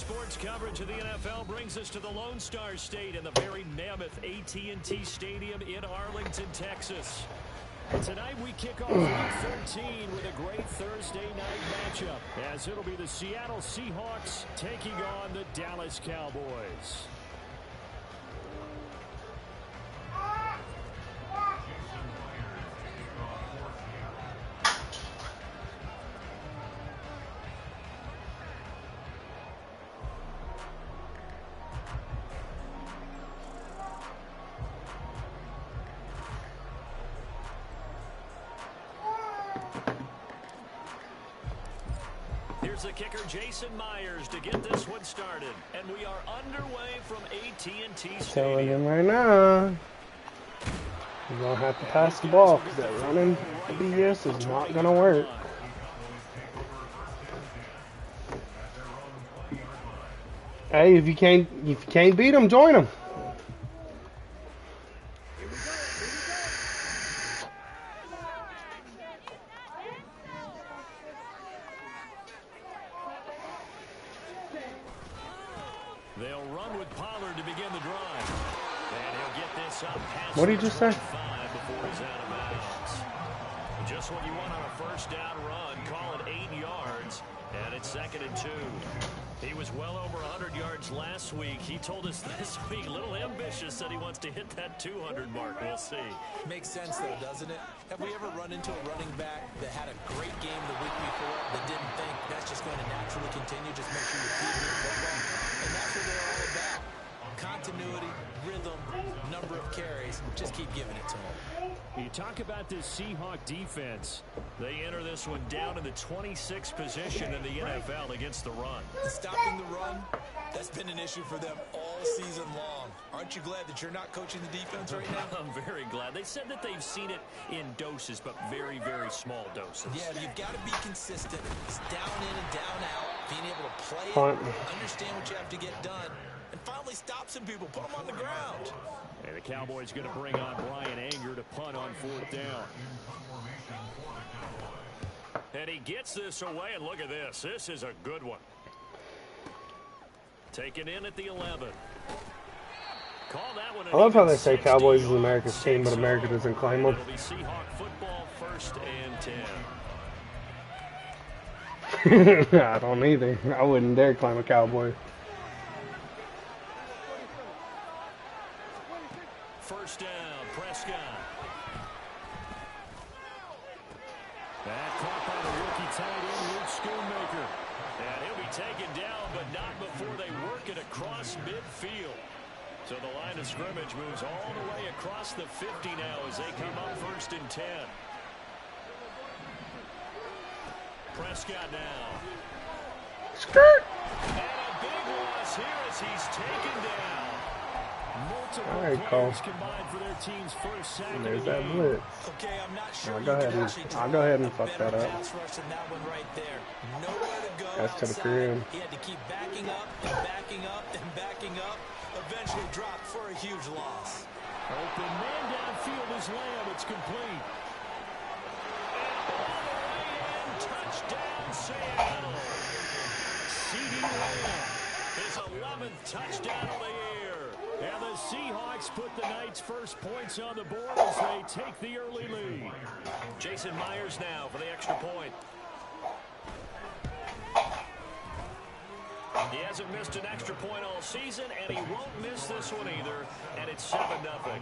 sports coverage of the NFL brings us to the Lone Star State in the very mammoth AT&T Stadium in Arlington, Texas. Tonight we kick off Week 13 with a great Thursday night matchup, as it'll be the Seattle Seahawks taking on the Dallas Cowboys. The kicker Jason Myers to get this one started, and we are underway from AT&T Stadium. Telling him right now, you're gonna have to pass the ball because that running BS is not gonna work. Hey, if you can't beat them, join them. What did you just say? Just what you want on a first down run. Call it 8 yards, and it's 2nd and 2. He was well over 100 yards last week. He told us this week, a little ambitious, that he wants to hit that 200 mark. We'll see. Makes sense, though, doesn't it? Have we ever run into a running back that had a great game the week before that didn't think that's just going to naturally continue? Just make sure you keep hitting football. And that's what they're all about. Continuity, rhythm, number of carries. Just keep giving it to them. You talk about this Seahawk defense. They enter this one down in the 26th position in the NFL against the run. Stopping the run, that's been an issue for them all season long. Aren't you glad that you're not coaching the defense right now? I'm very glad. They said that they've seen it in doses, but very, very small doses. Yeah, you've got to be consistent. It's down in and down out. Being able to play it, understand what you have to get done, and finally stop some people, put them on the ground. And the Cowboys going to bring on Brian Anger to punt on 4th down. And he gets this away, and look at this. This is a good one. Taken in at the 11. Call that one. I love how they say Cowboys is America's team, but America doesn't claim them. It'll be Seahawk football, 1st and 10. I don't either. I wouldn't dare claim a Cowboy. 1st down, Prescott. That caught by the rookie tight end, Luke Schoonmaker. And he'll be taken down, but not before they work it across midfield. So the line of scrimmage moves all the way across the 50 now as they come up 1st and 10. Prescott now. Skirt! And a big loss here as he's taken down. All right, Cole. For their team's first sack. And there's that blitz. Okay, I'm not sure I'll go ahead and fuck that up. That's to the crib. He had to keep backing up and backing up and backing up. Eventually dropped for a huge loss. Open man downfield is Lamb. It's complete. And touchdown, Seattle. CeeDee Lamb. His 11th touchdown of the year. And the Seahawks put the night's first points on the board as they take the early lead. Jason Myers now for the extra point. He hasn't missed an extra point all season, and he won't miss this one either, and it's 7-0.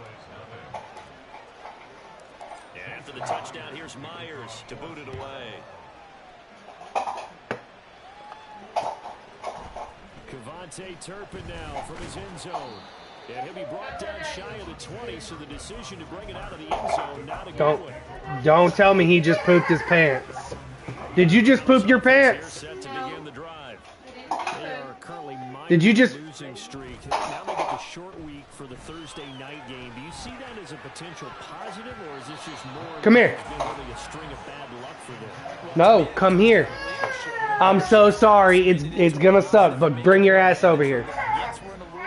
And after the touchdown, here's Myers to boot it away. Kevontae Turpin now from his end zone. And he'll be brought down shy of the 20, so the decision to bring it out of the end zone, not a good one. Don't tell me he just pooped his pants. Did you just poop your pants? Set to begin the drive. They are currently Did you just losing streak. Now they get the short week for the Thursday night game. Do you see that as a potential positive, or is this just more Come here. really a string of bad luck for them? No, come here. I'm so sorry. It's gonna suck, but bring your ass over here.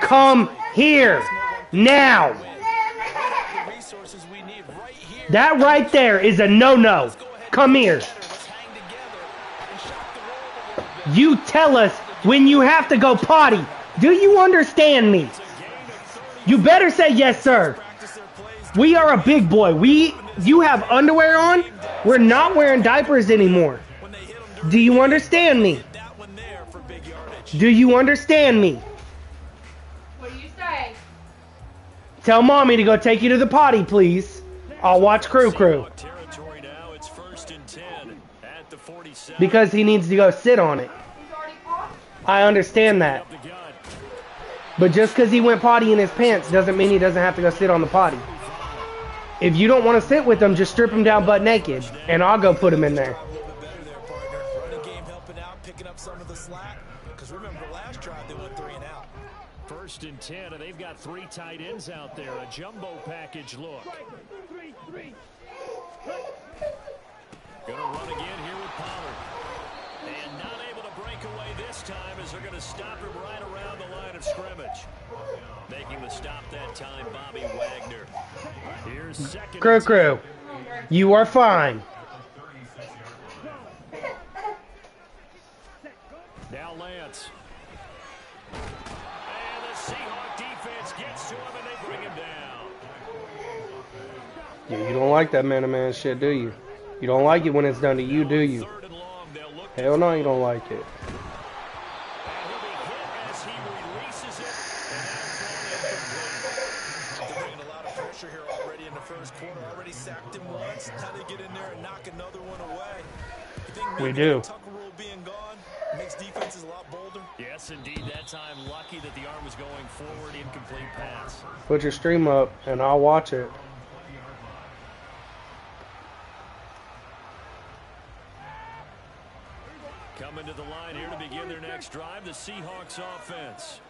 Come here now. That right there is a no-no. Come here. You tell us when you have to go potty. Do you understand me? You better say yes, sir. We are a big boy. You have underwear on? We're not wearing diapers anymore. Do you understand me? Do you understand me? What do you say? Tell mommy to go take you to the potty, please. I'll watch Crew. Because he needs to go sit on it. I understand that. But just because he went potty in his pants doesn't mean he doesn't have to go sit on the potty. If you don't want to sit with him, just strip him down butt naked, and I'll go put him in there. First and 10, and they've got 3 tight ends out there. A jumbo package look. Gonna run again here with Pollard. And not able to break away this time as they're going to stop him right around the line of scrimmage. Making the stop that time, Bobby Wagner. Here's second. Crew. You are fine. Now Lance. And the Seahawk defense gets to him and they bring him down. Yeah, you don't like that man-to-man shit, do you? You don't like it when it's done to you, do you? Hell no, you don't like it. We do. Yes, indeed. That time, lucky that the arm was going forward, incomplete pass. Put your stream up, and I'll watch it. Coming to the line here to begin their next drive, the Seahawks offense.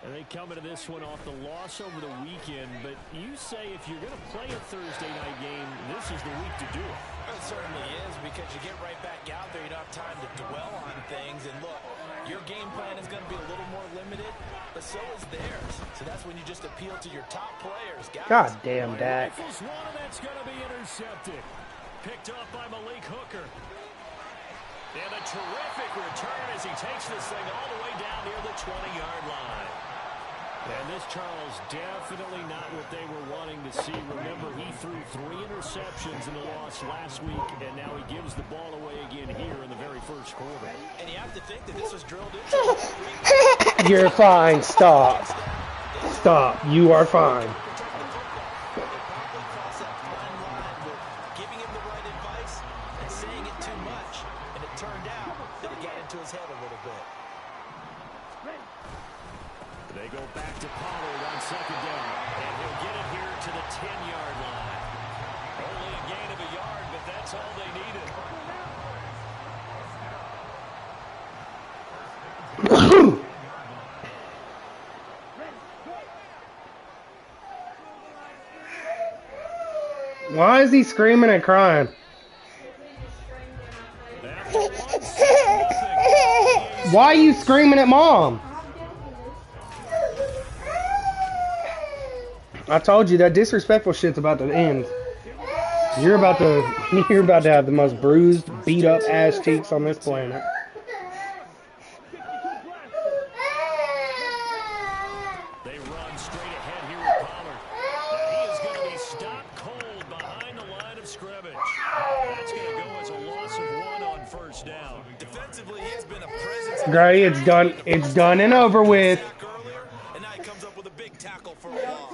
And they come into this one off the loss over the weekend. But you say if you're going to play a Thursday night game, this is the week to do it. It certainly is, because you get right back out there. You don't have time to dwell on things. And look, your game plan is going to be a little more limited, but so is theirs. So that's when you just appeal to your top players. Guys. God damn, Dak. That's going to be intercepted. Picked up by Malik Hooker. And a terrific return as he takes this thing all the way down near the 20-yard line. And this, Charles, definitely not what they were wanting to see. Remember, he threw 3 interceptions in the loss last week, and now he gives the ball away again here in the very first quarter. And you have to think that this was drilled into. You're fine. Stop. Stop. You are fine. Giving him the right advice and saying it too much. And it turned out that it got into his head a little bit. They go back to Pollard on second down, and he'll get it here to the 10-yard line. Only a gain of a yard, but that's all they needed. Why is he screaming and crying? Why are you screaming at mom? I told you that disrespectful shit's about to end. You're about to have the most bruised, beat up ass cheeks on this planet. They run straight ahead here with Pollard. Now he is going to be stopped cold behind the line of scrimmage. That's going to go as a loss of 1 on first down. Defensively, he's been a presence. Gray, it's done. It's done and over with. And now he comes up with a big tackle for a loss.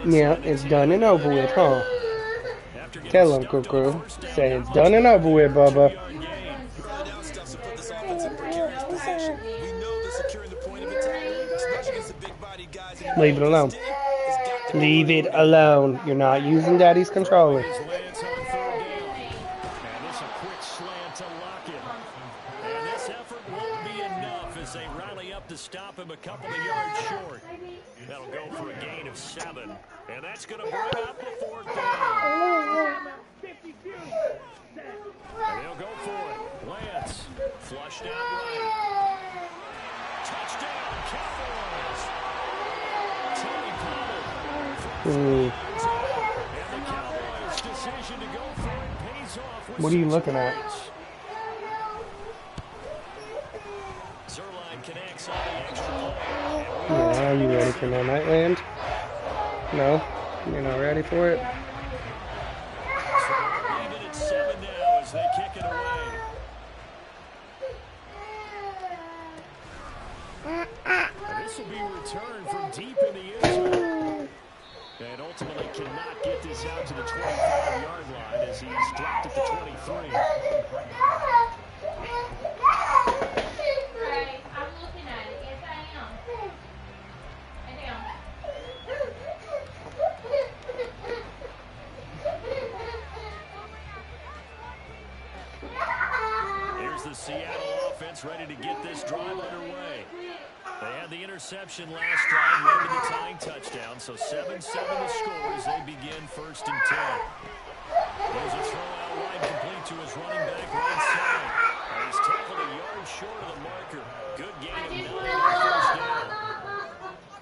Yeah, it's done and over with, huh? Tell him, Cuckoo. Say it's done and over with, Bubba. Leave it alone. Leave it alone. You're not using Daddy's controller. Stop him a couple of yards short. That'll go for a gain of 7. And that's going to bring up the 4th down. And they'll go for it. Lance flushed out right. Touchdown, Cowboys. Tony Pollard. And the Cowboys' decision to go for it pays off with What are you 6 looking at? points. Zerline connects on the extra point. Yeah, are you ready for no night land? No? You're not ready for it? So we're even at 7 now as they kick it away. And this will be returned from deep in the end zone. And ultimately cannot get this out to the 25-yard line as he's dropped at the 23. Right, I'm looking at it. Yes, I am. Here's the Seattle offense ready to get this drive underway. They had the interception last drive, led to the tying touchdown, so 7-7 the score as they begin 1st and 10. There's a throw out wide complete to his running back right side. And he's tackled a yard short of the marker. Good gain of 9 on 1st down.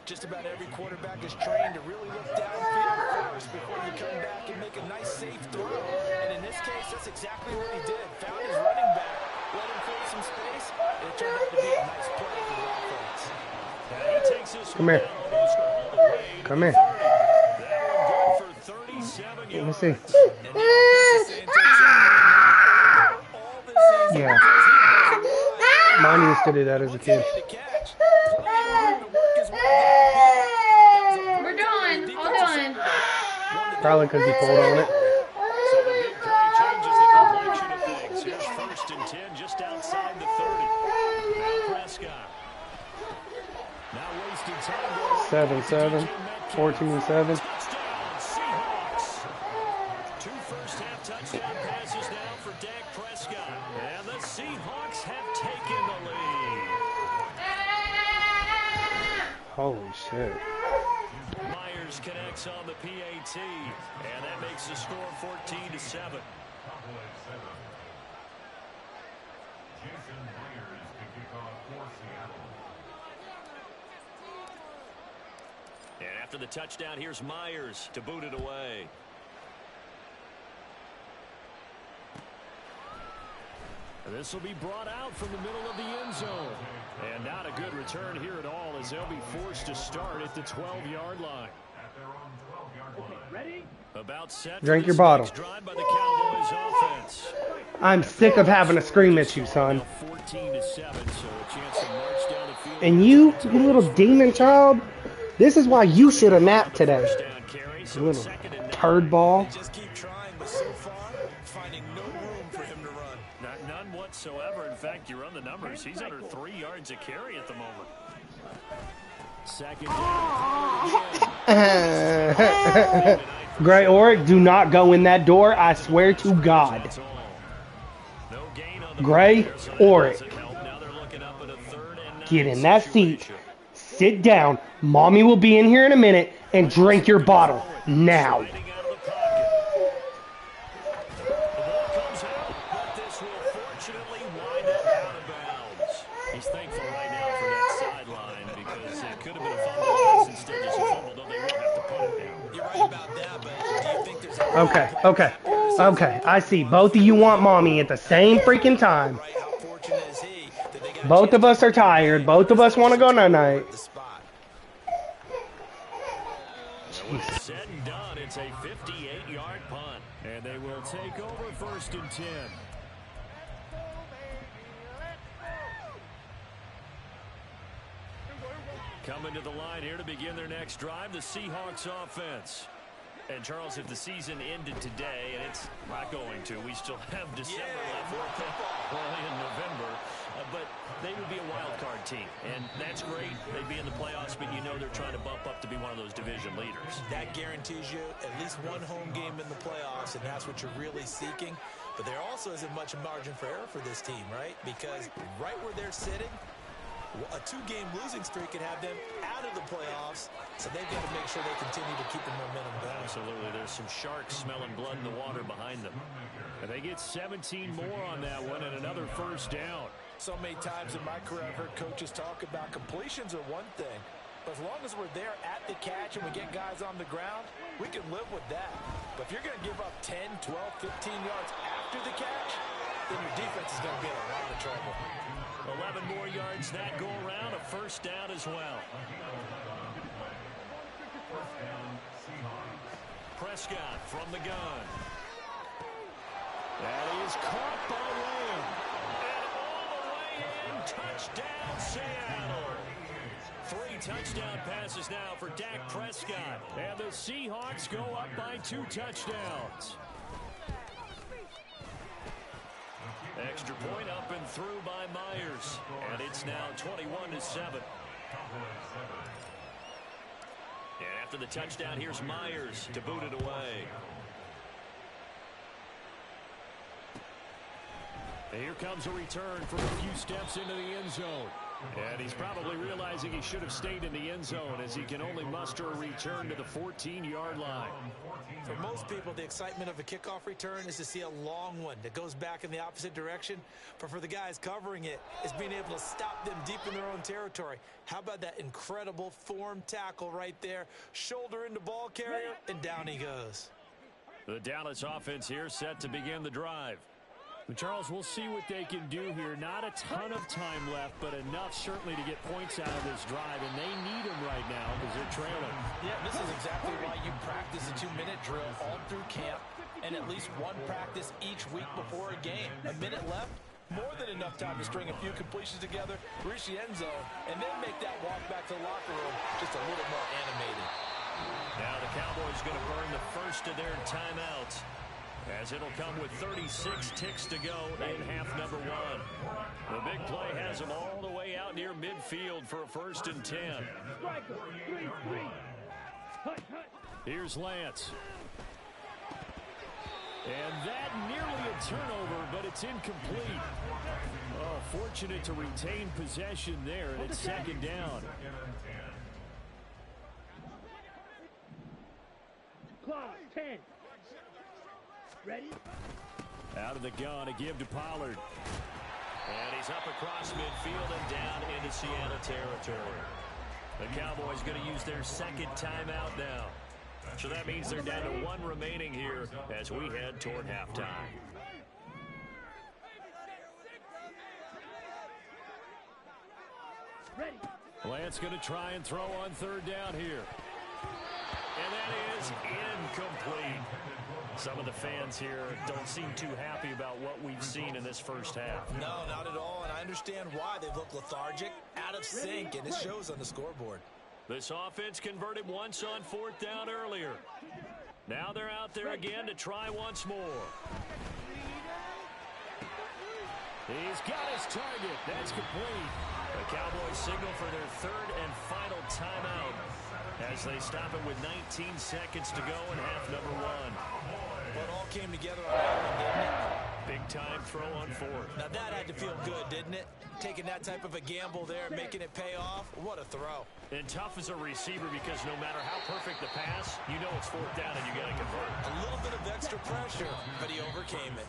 Just about every quarterback is trained to really look downfield first before you come back and make a nice, safe throw. And in this case, that's exactly what he did. Found his running back, let him create some space, and it turned out to be a nice play for the offense. And he takes this Come one here. down almost all the way to Come the here. 30. That one good for 37 Let me yards. see. And the offense is saying to itself, all this season, Yeah. Mine used to do that as a kid. to catch. Plenty of room to work his way downfield. We're done. All done. Probably because he pulled on it. So the big play changes the complexion of things. Here's 1st and 10 just outside the 30. Now Prescott. Now wasting time going 7-7. 14-7. touchdown Seahawks. 2 first-half touchdown passes now for Dak Prescott. And the Seahawks have taken the lead. Holy shit. Myers connects on the PAT, and that makes the score 14-7. And after the touchdown, here's Myers to boot it away. And this will be brought out from the middle of the end zone. And not a good return here at all as they'll be forced to start at the 12-yard line. Ready? About set. Drink your bottle. Drive by the Cowboys offense. I'm sick of having to scream at you, son. 14-7, so a chance to march down the field. And you little demon child, this is why you should have napped today. First down carry, so You it's little 2nd and 9. turd ball. Just keep trying, but so far, finding no room for him to run. None whatsoever. In fact, you run the numbers. He's under 3 yards a carry at the moment. 2nd down. Gray Oric, do not go in that door. I swear to God. That's all. No gain on the Gray play there, so that Oric. doesn't help. Now they're looking up at a 3rd and 9 Get in that seat. situation. Sit down. Mommy will be in here in a minute and drink your bottle now. Sliding out of the pocket. The ball comes out, but this will fortunately wind up out of bounds. He's thankful right now for that sideline because it could have been a fumble loss. Instead, just a fumble, though they will have to put it down. You're right about that, but do you think there's Okay. I see. Both of you want mommy at the same freaking time. right? How fortunate is he that they got a Both chance of us are tired. Both of us want to go night-night. the spot? When it's said and done, it's a 58-yard punt. And they will take over 1st and 10. Coming to the line here to begin their next drive, the Seahawks offense. And Charles, if the season ended today, and it's not going to, we still have December left, well, in November, but they would be a wild card team, and that's great. They'd be in the playoffs, but you know they're trying to bump up to be one of those division leaders. That guarantees you at least one home game in the playoffs, and that's what you're really seeking. But there also isn't much margin for error for this team, right? Because right where they're sitting, a 2-game losing streak could have them out of the playoffs, so they've got to make sure they continue to keep the momentum going. Absolutely. There's some sharks smelling blood in the water behind them. And they get 17 more on that one and another 1st down. So many times in my career, I've heard coaches talk about completions are one thing, As long as we're there at the catch and we get guys on the ground, we can live with that. But if you're going to give up 10, 12, 15 yards after the catch, then your defense is going to be in a lot of trouble. 11 more yards that go around, a first down as well. Prescott from the gun. That is caught by Lamb. And all the way in, touchdown Seattle. 3 touchdown passes now for Dak Prescott. And the Seahawks go up by 2 touchdowns. Extra point up and through by Myers. And it's now 21-7. And after the touchdown, here's Myers to boot it away. And here comes a return from a few steps into the end zone. And he's probably realizing he should have stayed in the end zone as he can only muster a return to the 14-yard line. For most people, the excitement of a kickoff return is to see a long one that goes back in the opposite direction. But for the guys covering it, it's being able to stop them deep in their own territory. How about that incredible form tackle right there? Shoulder into ball carrier, and down he goes. The Dallas offense here set to begin the drive. But Charles, we'll see what they can do here. Not a ton of time left, but enough certainly to get points out of this drive, and they need them right now because they're trailing. Yeah, this is exactly why you practice a 2-minute drill all through camp and at least one practice each week before a game. A minute left, more than enough time to string a few completions together, reach the end zone, and then make that walk back to the locker room just a little more animated. Now the Cowboys going to burn the first of their timeouts, as it'll come with 36 ticks to go in half number 1. The big play has them all the way out near midfield for a 1st and 10. Here's Lance. And that nearly a turnover, but it's incomplete. Oh, fortunate to retain possession there, and it's 2nd down. Clock, 10. Ready? Out of the gun, a give to Pollard. And he's up across midfield and down into Seattle territory. The Cowboys going to use their 2nd timeout now. So that means they're down to 1 remaining here as we head toward halftime. Ready. Lance going to try and throw on 3rd down here. And that is incomplete. Some of the fans here don't seem too happy about what we've seen in this first half. No, not at all, and I understand why. They look lethargic, out of sync, and it shows on the scoreboard. This offense converted once on 4th down earlier. Now they're out there again to try once more. He's got his target. That's complete. The Cowboys signal for their 3rd and final timeout as they stop it with 19 seconds to go in half number 1. Well, it all came together on that one, didn't it? Big time throw on 4th. Now that had to feel good, didn't it? Taking that type of a gamble there, making it pay off. What a throw. And tough as a receiver because no matter how perfect the pass, you know it's 4th down and you got to convert. A little bit of extra pressure, but he overcame it.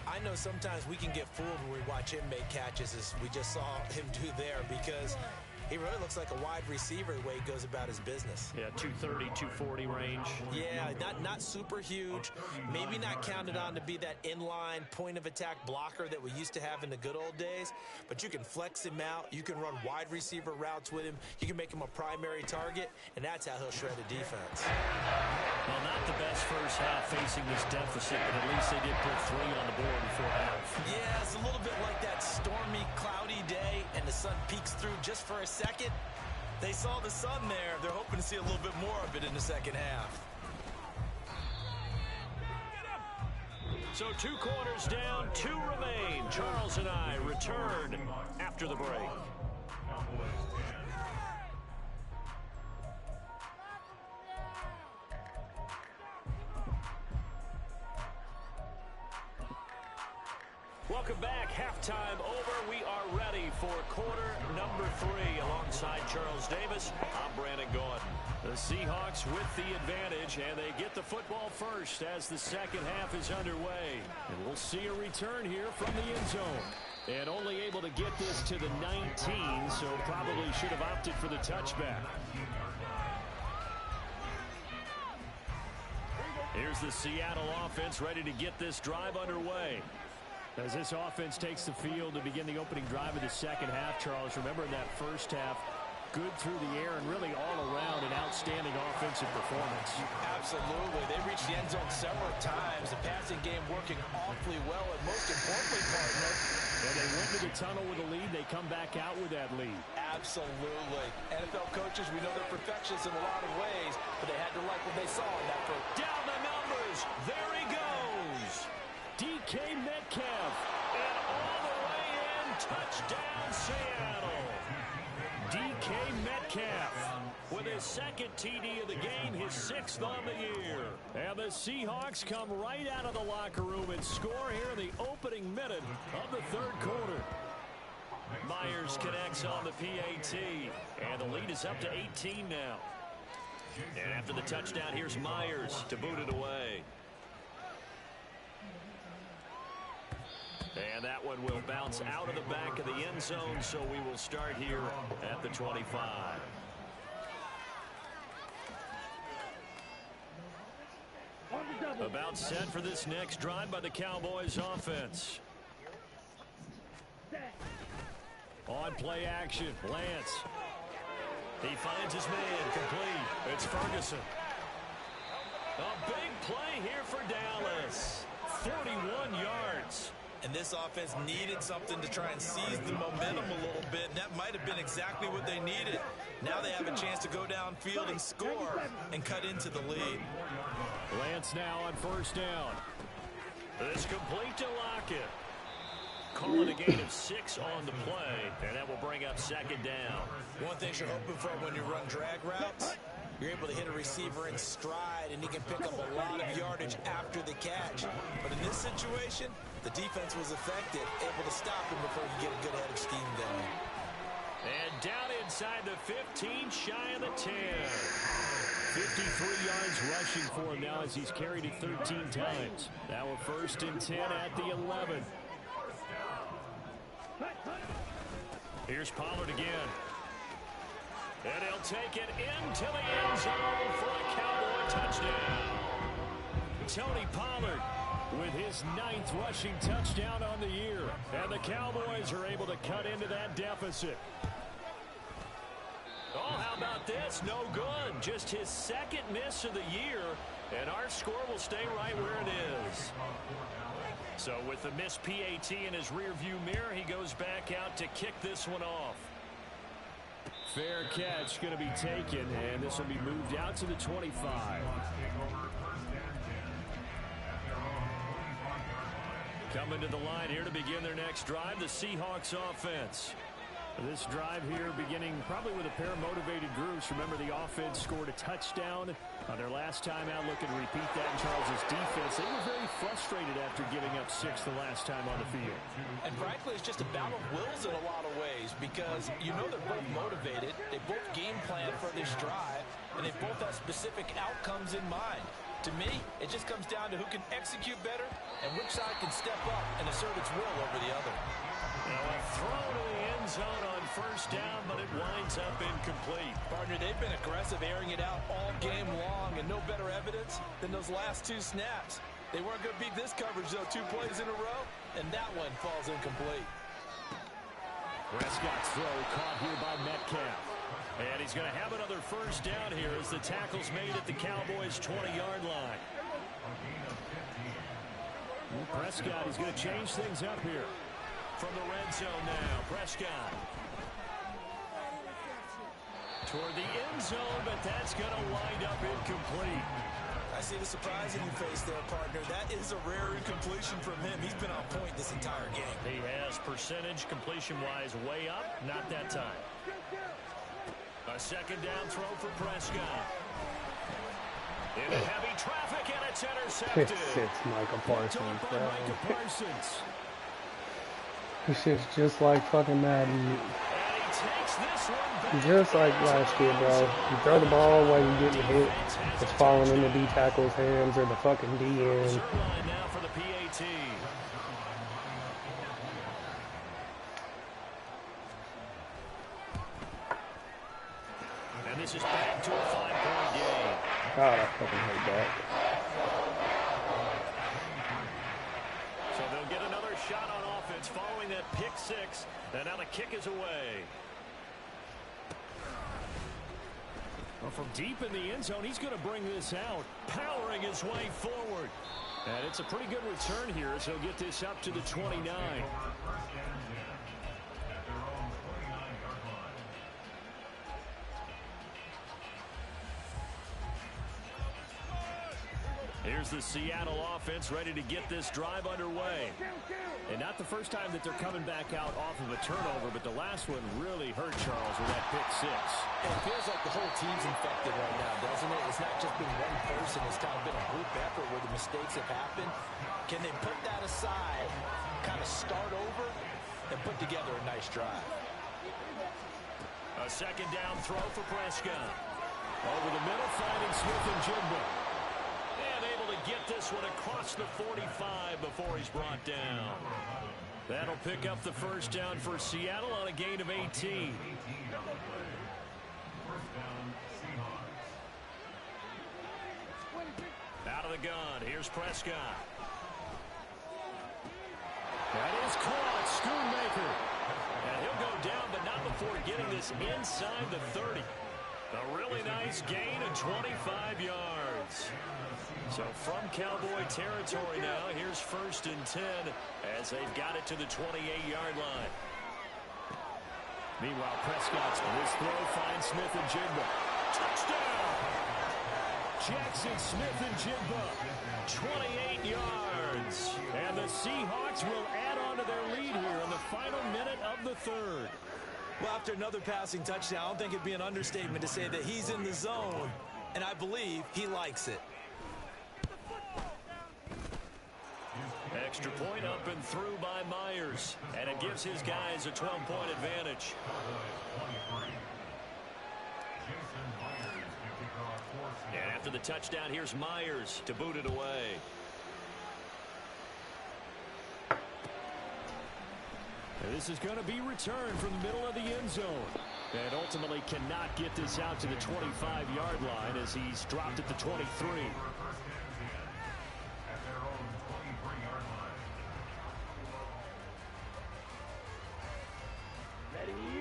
I know sometimes we can get fooled when we watch him make catches, as we just saw him do there, because he really looks like a wide receiver the way he goes about his business. Yeah, 230, 240 range. Yeah, not super huge. Maybe not counted on to be that inline point-of-attack blocker that we used to have in the good old days. But you can flex him out. You can run wide receiver routes with him. You can make him a primary target, and that's how he'll shred a defense. Well, not the best first half facing this deficit, but at least they did put 3 on the board before half. Yeah, it's a little bit like that stormy, cloudy day, and the sun peeks through just for a second. They saw the sun there. They're hoping to see a little bit more of it in the second half. So 2 quarters down, 2 remain. Charles and I return after the break. Welcome back. Halftime over. We are ready for quarter number 3. Alongside Charles Davis, I'm Brandon Gordon. The Seahawks with the advantage, and they get the football first as the second half is underway. And we'll see a return here from the end zone. And only able to get this to the 19, so probably should have opted for the touchback. Here's the Seattle offense ready to get this drive underway. As this offense takes the field to begin the opening drive of the second half, Charles, remember in that first half, good through the air and really all around an outstanding offensive performance. Absolutely. They reached the end zone several times. The passing game working awfully well, and most importantly, partner, when they went to the tunnel with a lead, they come back out with that lead. Absolutely. NFL coaches, we know they're perfectionists in a lot of ways, but they had to like what they saw in that first. Down the numbers. There he goes. DK Metcalf. And all the way in. Touchdown, Seattle. DK Metcalf with his second TD of the game, his 6th on the year. And the Seahawks come right out of the locker room and score here in the opening minute of the third quarter. Myers connects on the PAT, and the lead is up to 18 now. And after the touchdown, here's Myers to boot it away. And that one will bounce out of the back of the end zone, so we will start here at the 25. About set for this next drive by the Cowboys offense. On play action, Lance. He finds his man, complete. It's Ferguson. A big play here for Dallas. 41 yards. And this offense needed something to try and seize the momentum a little bit, and that might have been exactly what they needed. Now they have a chance to go downfield and score and cut into the lead. Lance now on first down. It's complete to Lockett. Calling a gain of 6 on the play, and that will bring up second down. One thing you're hoping for when you run drag routes, you're able to hit a receiver in stride, and he can pick up a lot of yardage after the catch. But in this situation, the defense was effective, able to stop him before he get a good head of steam going. And down inside the 15, shy of the 10. 53 yards rushing for him now as he's carried it 13 times. Now a 1st and 10 at the 11. Here's Pollard again. And he'll take it into the end zone for a Cowboy touchdown. Tony Pollard with his 9th rushing touchdown on the year. And the Cowboys are able to cut into that deficit. Oh, how about this? No good. Just his 2nd miss of the year. And our score will stay right where it is. So with the missed PAT in his rearview mirror, he goes back out to kick this one off. Fair catch going to be taken, and this will be moved out to the 25. Coming to the line here to begin their next drive, the Seahawks offense. This drive here beginning probably with a pair of motivated groups. Remember, the offense scored a touchdown on their last time out. Looking to repeat that in Charles's defense. They were very frustrated after giving up 6 the last time on the field. And frankly, it's just a battle of wills in a lot of ways because you know they're both motivated. They both game plan for this drive, and they both have specific outcomes in mind. To me, it just comes down to who can execute better and which side can step up and assert its will over the other. Now a throw to the end zone on first down, but it winds up incomplete. Partner, they've been aggressive, airing it out all game long, and no better evidence than those last 2 snaps. They weren't going to beat this coverage, though, 2 plays in a row, and that one falls incomplete. Prescott's throw caught here by Metcalf. And he's going to have another first down here as the tackle's made at the Cowboys' 20-yard line. Prescott, he's going to change things up here. From the red zone now, Prescott. Toward the end zone, but that's going to wind up incomplete. I see the surprise in your face there, partner. That is a rare incompletion from him. He's been on point this entire game. He has percentage completion-wise way up, not that time. A second down throw for Prescott. Into heavy traffic, and it's intercepted. It's Micah Parsons, bro. Micah Parsons. This shit's just like fucking Madden. And he takes this one back. Just like last year, bro. You throw the ball while you're getting hit. It's falling in the D tackle's hands or the fucking DN. Zerline now for the PAT. God, I fucking hate that. So they'll get another shot on offense following that pick six. And now the kick is away. Well, from deep in the end zone, he's going to bring this out, powering his way forward. And it's a pretty good return here as he'll get this up to the 29. Here's the Seattle offense ready to get this drive underway. And not the first time that they're coming back out off of a turnover, but the last one really hurt Charles with that pick six. It feels like the whole team's infected right now, doesn't it? It's not just been one person. It's kind of been a group effort where the mistakes have happened. Can they put that aside, kind of start over, and put together a nice drive? A second down throw for Prescott. Over the middle, finding Smith and Jigba. And able to get this one across the 45 before he's brought down. That'll pick up the first down for Seattle on a gain of 18. Out of the gun, here's Prescott. That is caught, Schoonmaker. And he'll go down, but not before getting this inside the 30. A really nice gain of 25 yards. So from Cowboy territory now, here's 1st and 10 as they've got it to the 28-yard line. Meanwhile, Prescott's this throw finds Smith and Jigba. Touchdown! Jackson Smith and Jigba, 28 yards. And the Seahawks will add on to their lead here in the final minute of the third. Well, after another passing touchdown, I don't think it'd be an understatement to say that he's in the zone, and I believe he likes it. Extra point up and through by Myers, and it gives his guys a 12-point advantage. And after the touchdown, here's Myers to boot it away. And this is going to be returned from the middle of the end zone. And ultimately cannot get this out to the 25-yard line as he's dropped at the 23.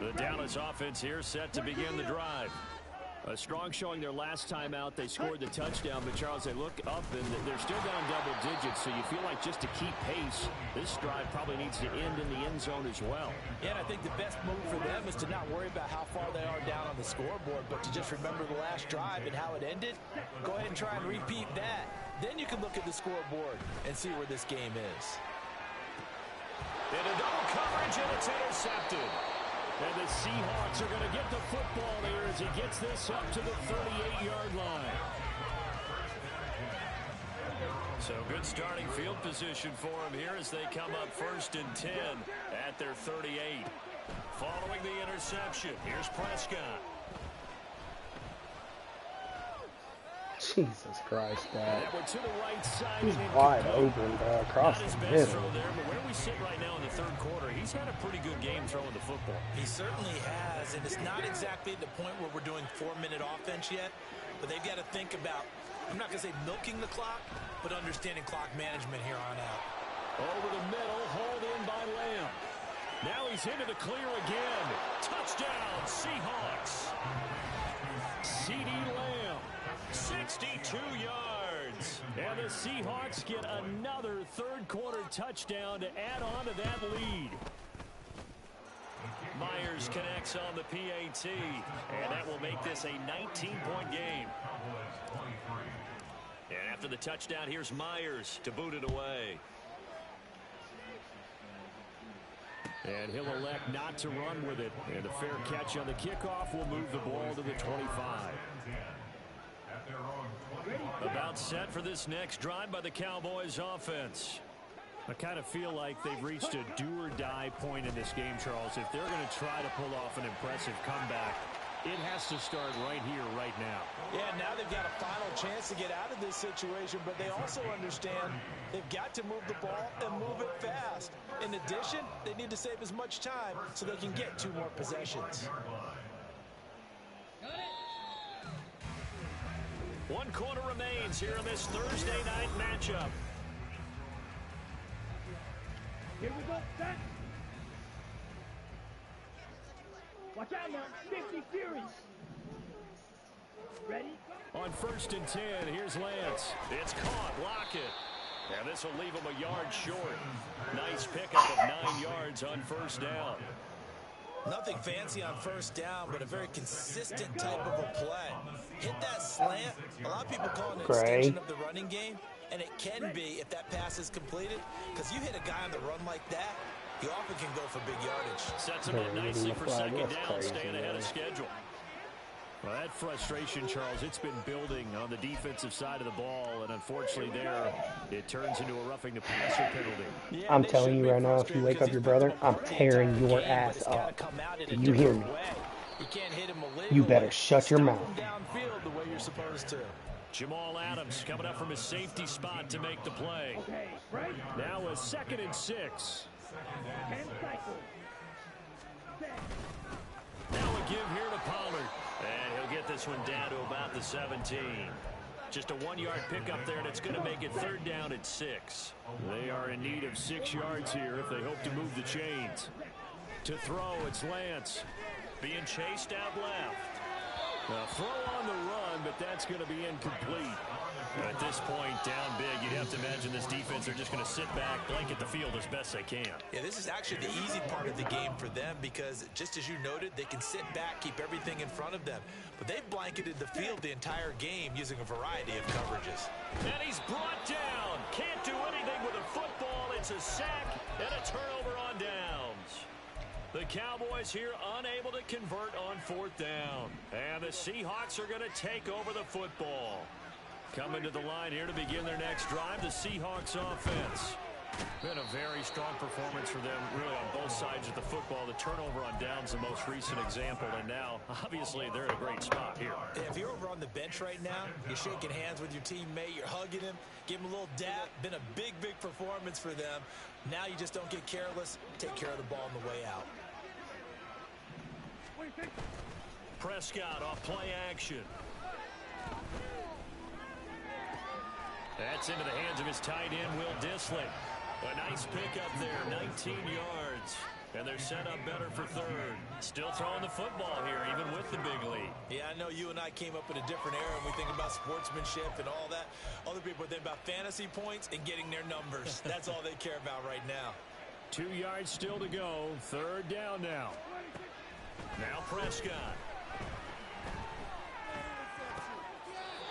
The Dallas offense here set to begin the drive. A strong showing their last time out. They scored the touchdown, but Charles, they look up and they're still down double digits, so you feel like just to keep pace, this drive probably needs to end in the end zone as well. Yeah, and I think the best move for them is to not worry about how far they are down on the scoreboard, but to just remember the last drive and how it ended. Go ahead and try and repeat that. Then you can look at the scoreboard and see where this game is. Into double coverage, and it's intercepted. And the Seahawks are going to get the football here as he gets this up to the 38-yard line. So good starting field position for him here as they come up 1st and 10 at their 38. Following the interception, here's Prescott. Jesus Christ, Dad. That one to the right side. He's wide open, bro, across the middle. Throw there, but where we sit right now in the third quarter, he's had a pretty good game throwing the football. He certainly has, and it's not exactly the point where we're doing 4-minute offense yet, but they've got to think about, I'm not going to say milking the clock, but understanding clock management here on out. Over the middle, hauled in by Lamb. Now he's into the clear again. Touchdown, Seahawks. C.D. Lamb, 62 yards. And the Seahawks get another third-quarter touchdown to add on to that lead. Myers connects on the PAT, and that will make this a 19-point game. And after the touchdown, here's Myers to boot it away. And he'll elect not to run with it. And a fair catch on the kickoff will move the ball to the 25. About set for this next drive by the Cowboys offense. I kind of feel like they've reached a do-or-die point in this game, Charles. If they're going to try to pull off an impressive comeback, it has to start right here, right now. Yeah, now they've got a final chance to get out of this situation, but they also understand they've got to move the ball and move it fast. In addition, they need to save as much time so they can get 2 more possessions. 1 quarter remains here in this Thursday night matchup. Here we go, set. Watch out now, 50 Furies. Ready? On 1st and 10, here's Lance. It's caught, Lockett. And this will leave him a yard short. Nice pickup of 9 yards on 1st down. Nothing fancy on 1st down, but a very consistent type of a play. Hit that slant. A lot of people call it an extension of the running game, and it can be if that pass is completed, because you hit a guy on the run like that, he often can go for big yardage. Sets him up nicely for 2nd down, staying ahead of schedule. Well, that frustration, Charles, it's been building on the defensive side of the ball, and unfortunately there, it turns into a roughing the passer penalty. Yeah, I'm telling you right now, if you wake up your brother, I'm tearing your ass up. Do you hear me? You better shut your mouth. Downfield the way you're supposed to. Jamal Adams coming up from his safety spot to make the play. Now a 2nd and 6. Now a give here to Pollard. And he'll get this one down to about the 17. Just a 1-yard pickup there, and it's going to make it 3rd down at 6. They are in need of 6 yards here if they hope to move the chains. To throw, it's Lance. Being chased out left. A throw on the run, but that's going to be incomplete. At this point, down big, you'd have to imagine this defense are just going to sit back, blanket the field as best they can. Yeah, this is actually the easy part of the game for them because, just as you noted, they can sit back, keep everything in front of them. But they've blanketed the field the entire game using a variety of coverages. And he's brought down. Can't do anything with a football. It's a sack and a turnover on downs. The Cowboys here unable to convert on 4th down. And the Seahawks are going to take over the football. Coming to the line here to begin their next drive, the Seahawks offense. Been a very strong performance for them, really, on both sides of the football. The turnover on downs, the most recent example, and now, obviously, they're in a great spot here. If you're over on the bench right now, you're shaking hands with your teammate, you're hugging him, give him a little dap. Been a big, big performance for them. Now you just don't get careless. Take care of the ball on the way out. Prescott off play action. That's into the hands of his tight end, Will Dissly. A nice pickup there, 19 yards. And they're set up better for 3rd. Still throwing the football here, even with the big lead. Yeah, I know you and I came up in a different era and we think about sportsmanship and all that. Other people think about fantasy points and getting their numbers. That's all they care about right now. 2 yards still to go. 3rd down now. Now Prescott.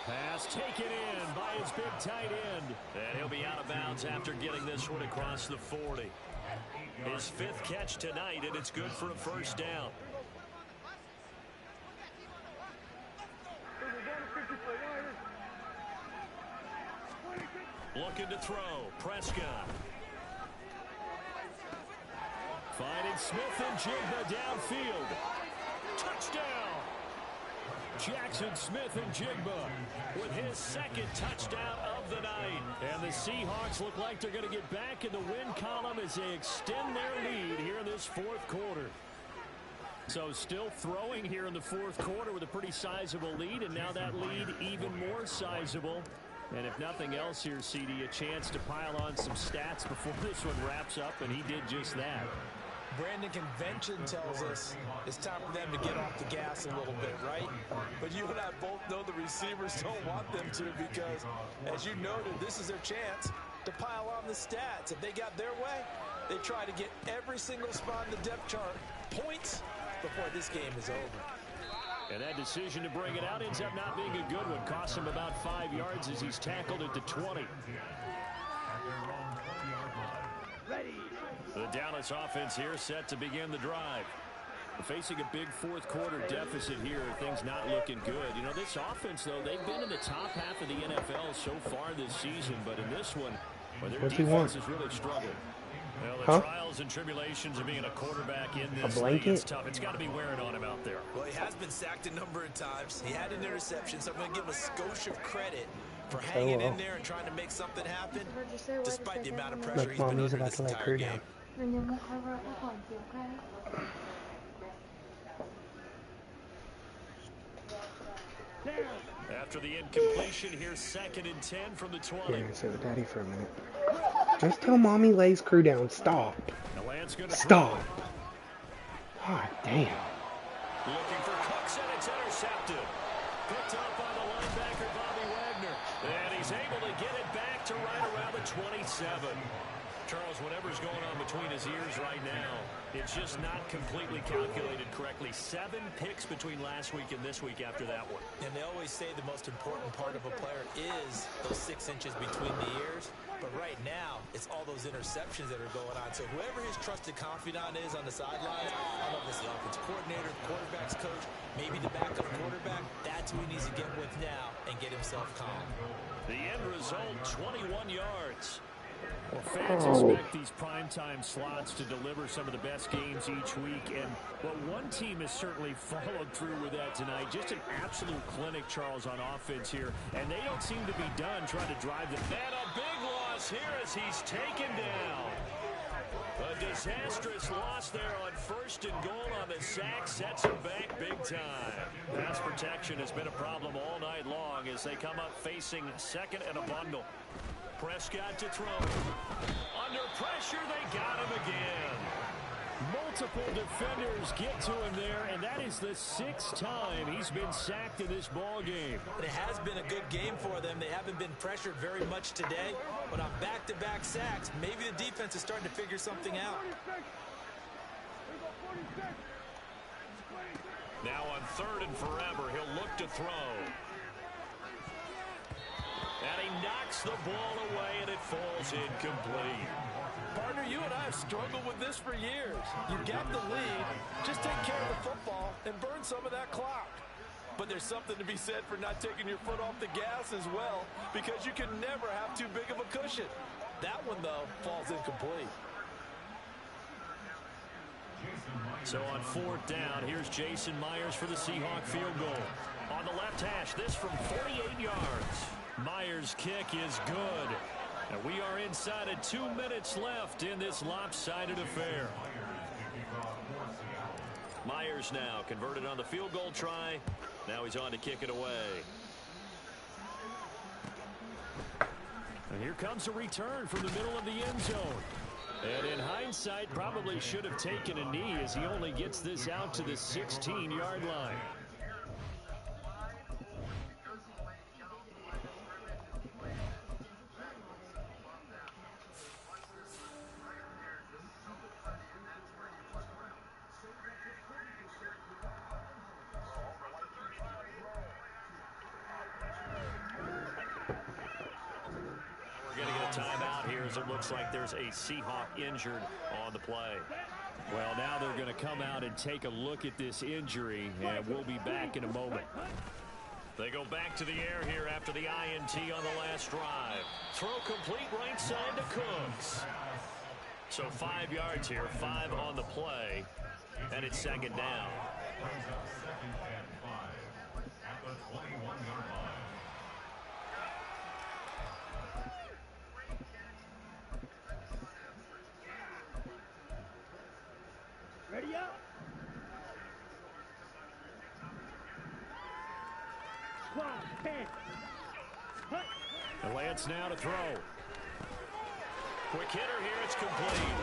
Pass taken in by his big tight end. And he'll be out of bounds after getting this one across the 40. His 5th catch tonight, and it's good for a 1st down. Looking to throw. Prescott. Finding Smith and Jigba downfield. Touchdown! Jackson Smith and Jigba with his 2nd touchdown of the night. And the Seahawks look like they're going to get back in the win column as they extend their lead here in this 4th quarter. So still throwing here in the 4th quarter with a pretty sizable lead, and now that lead even more sizable. And if nothing else here, CD, a chance to pile on some stats before this one wraps up, and he did just that. Brandon, convention tells us it's time for them to get off the gas a little bit, right? But you and I both know the receivers don't want them to because, as you noted, this is their chance to pile on the stats. If they got their way, they try to get every single spot in the depth chart points before this game is over. And that decision to bring it out ends up not being a good one. Costs him about 5 yards as he's tackled at the 20. The Dallas offense here set to begin the drive. Facing a big 4th quarter deficit here, things not looking good. You know, this offense, though, they've been in the top half of the NFL so far this season, but in this one, well, their defense has really struggled. Well, the trials and tribulations of being a quarterback in this league, it's tough. It's got to be wearing on him out there. Well, he has been sacked a number of times. He had an interception, so I'm going to give him a skosh of credit for hanging in there and trying to make something happen, despite the amount of pressure he's been under this entire game. After the incompletion, here's 2nd and 10 from the 20. Here, sit with Daddy for a minute. Just tell Mommy lays crew down. Stop. The Lance gonna Stop. God damn. Looking for Cooks, and it's intercepted. Picked up by the linebacker, Bobby Wagner. And he's able to get it back to right around the 27. Charles, whatever's going on between his ears right now, it's just not completely calculated correctly. 7 picks between last week and this week after that one. And they always say the most important part of a player is those 6 inches between the ears. But right now, it's all those interceptions that are going on. So whoever his trusted confidant is on the sidelines, I don't know if it's the offensive coordinator, the quarterback's coach, maybe the backup quarterback, that's who he needs to get with now and get himself calm. The end result, 21 yards. Well, fans expect these primetime slots to deliver some of the best games each week, and well, one team has certainly followed through with that tonight. Just an absolute clinic, Charles, on offense here, and they don't seem to be done trying to drive them. And a big loss here as he's taken down. A disastrous loss there on 1st and goal on the sack sets him back big time. Pass protection has been a problem all night long as they come up facing 2nd and a bundle. Prescott to throw. Under pressure, they got him again. Multiple defenders get to him there, and that is the 6th time he's been sacked in this ball game. It has been a good game for them. They haven't been pressured very much today, but on back-to-back sacks, maybe the defense is starting to figure something out. Now on 3rd and forever, he'll look to throw. And he knocks the ball away, and it falls incomplete. Partner, you and I have struggled with this for years. You got the lead. Just take care of the football and burn some of that clock. But there's something to be said for not taking your foot off the gas as well, because you can never have too big of a cushion. That one, though, falls incomplete. So on 4th down, here's Jason Myers for the Seahawk field goal. On the left hash, this from 48 yards. Myers' kick is good. And we are inside of 2 minutes left in this lopsided affair. Myers now converted on the field goal try. Now he's on to kick it away. And here comes a return from the middle of the end zone. And in hindsight, probably should have taken a knee as he only gets this out to the 16-yard line. Timeout here as it looks like there's a Seahawk injured on the play. Well, now they're going to come out and take a look at this injury, and we'll be back in a moment. They go back to the air here after the INT on the last drive. Throw complete right side to Cooks. So 5 yards here, 5 on the play, and it's 2nd down. Ready up. Squad, 10. Hut. And Lance now to throw. Quick hitter here, it's complete.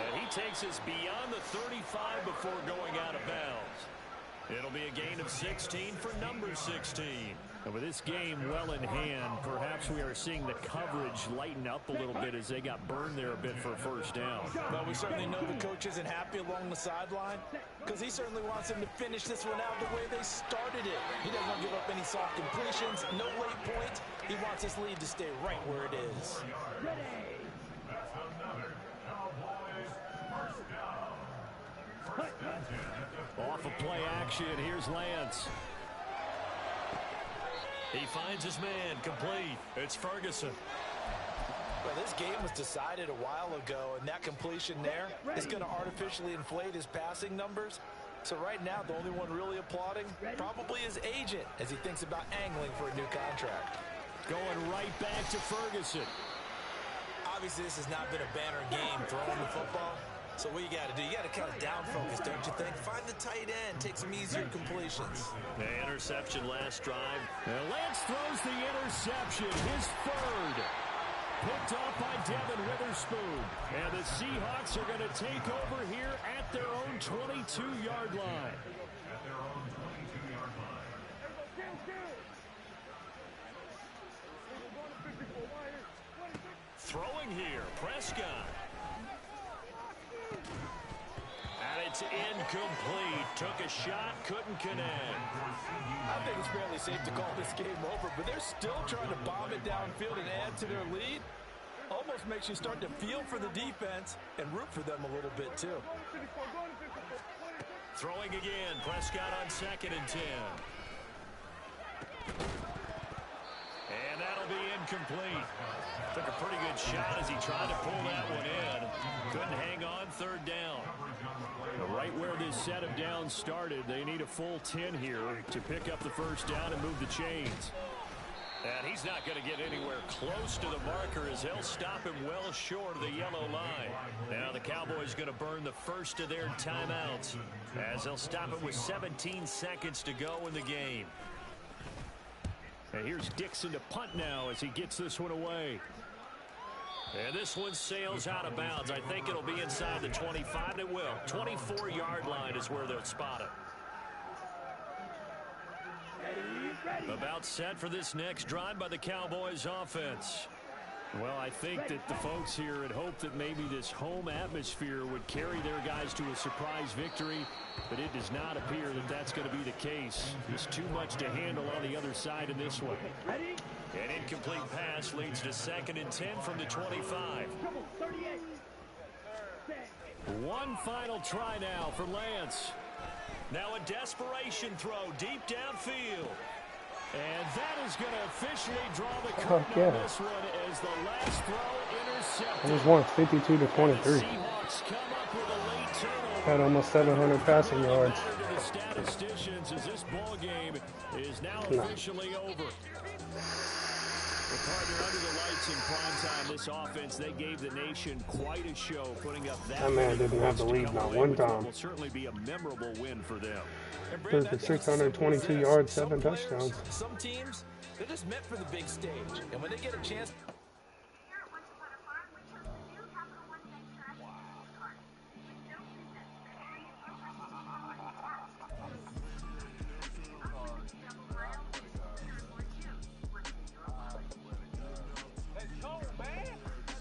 And he takes us beyond the 35 before going out of bounds. It'll be a gain of 16 for number 16. And with this game well in hand, perhaps we are seeing the coverage lighten up a little bit as they got burned there a bit for a 1st down. Well, we certainly know the coach isn't happy along the sideline because he certainly wants them to finish this one out the way they started it. He doesn't want to give up any soft completions, no late points. He wants his lead to stay right where it is. Off of play action, here's Lance. He finds his man, complete. It's Ferguson. Well, this game was decided a while ago, and that completion there is going to artificially inflate his passing numbers. So right now, the only one really applauding probably his agent as he thinks about angling for a new contract. Going right back to Ferguson. Obviously, this has not been a banner game throwing the football, So what you got to do, you got to kind of down focus, don't you think? Find the tight end, take some easier completions. The interception last drive. And Lance throws the interception, his third. Picked off by Devin Witherspoon. And the Seahawks are going to take over here at their own 22-yard line. Throwing here, Prescott. And it's incomplete. Took a shot, couldn't connect. I think it's fairly safe to call this game over, but they're still trying to bomb it downfield and add to their lead. Almost makes you start to feel for the defense and root for them a little bit, too. Throwing again, Prescott on 2nd and 10. And that'll be incomplete. Took a pretty good shot as he tried to pull that one in. Couldn't hang on, 3rd down. Right where this set of downs started, they need a full 10 here to pick up the 1st down and move the chains. And he's not going to get anywhere close to the marker as they'll stop him well short of the yellow line. Now the Cowboys going to burn the first of their timeouts as they'll stop it with 17 seconds to go in the game. And here's Dixon to punt now as he gets this one away. And this one sails out of bounds. I think it'll be inside the 25. It will. 24-yard line is where they'll spot it. About set for this next drive by the Cowboys offense. Well, I think that the folks here had hoped that maybe this home atmosphere would carry their guys to a surprise victory, but it does not appear that that's going to be the case. There's too much to handle on the other side in this one. An incomplete pass leads to 2nd and 10 from the 25. One final try now for Lance. Now a desperation throw deep downfield. And that is going to officially draw the curtain on this one as the last throw intercepted. I just won 52-23. Had almost 700 passing yards. The statisticians as this ball game is now officially over. The partner under the lights in prime time, this offense, they gave the nation quite a show, putting up that man didn't have the lead not one time. Will certainly be a memorable win for them. For 622 yards, 7 touchdowns. Some teams, they're just meant for the big stage. And when they get a chance